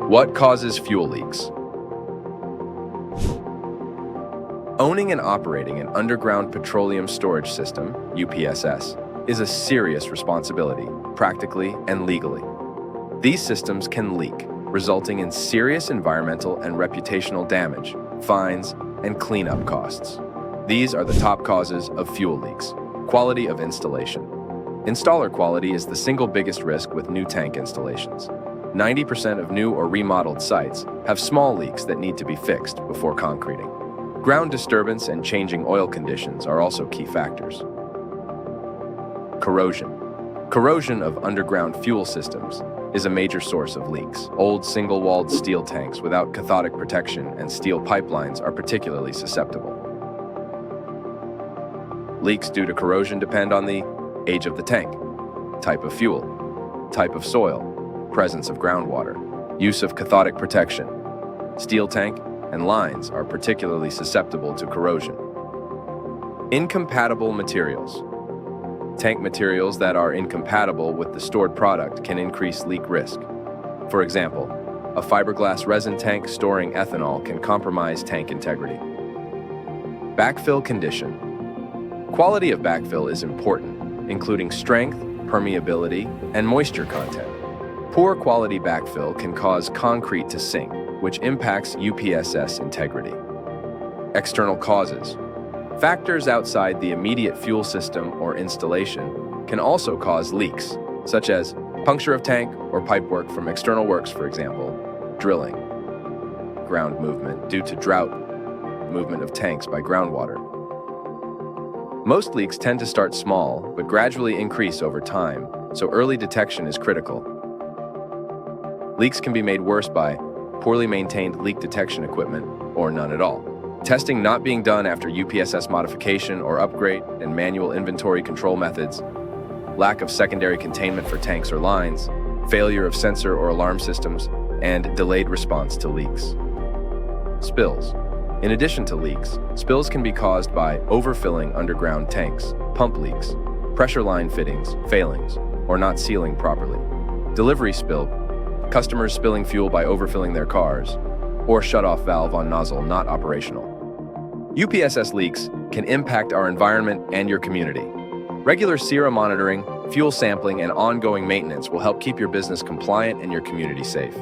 What causes fuel leaks? Owning and operating an underground petroleum storage system, UPSS, is a serious responsibility, practically and legally. These systems can leak, resulting in serious environmental and reputational damage, fines, and cleanup costs. These are the top causes of fuel leaks. Quality of installation. Installer quality is the single biggest risk with new tank installations. 90% of new or remodeled sites have small leaks that need to be fixed before concreting. Ground disturbance and changing oil conditions are also key factors. Corrosion. Corrosion of underground fuel systems is a major source of leaks. Old single-walled steel tanks without cathodic protection and steel pipelines are particularly susceptible. Leaks due to corrosion depend on the age of the tank, type of fuel, type of soil, presence of groundwater, use of cathodic protection. Steel tank and lines are particularly susceptible to corrosion. Incompatible materials. Tank materials that are incompatible with the stored product can increase leak risk. For example, a fiberglass resin tank storing ethanol can compromise tank integrity. Backfill condition. Quality of backfill is important, including strength, permeability, and moisture content. Poor quality backfill can cause concrete to sink, which impacts UPSS integrity. External causes. Factors outside the immediate fuel system or installation can also cause leaks, such as puncture of tank or pipework from external works, for example, drilling, ground movement due to drought, movement of tanks by groundwater. Most leaks tend to start small, but gradually increase over time, so early detection is critical. Leaks can be made worse by poorly maintained leak detection equipment or none at all. Testing not being done after UPSS modification or upgrade and manual inventory control methods, lack of secondary containment for tanks or lines, failure of sensor or alarm systems, and delayed response to leaks. Spills. In addition to leaks, spills can be caused by overfilling underground tanks, pump leaks, pressure line fittings, failings, or not sealing properly. Delivery spill. Customers spilling fuel by overfilling their cars, or shutoff valve on nozzle not operational. UPSS leaks can impact our environment and your community. Regular SIRA monitoring, fuel sampling, and ongoing maintenance will help keep your business compliant and your community safe.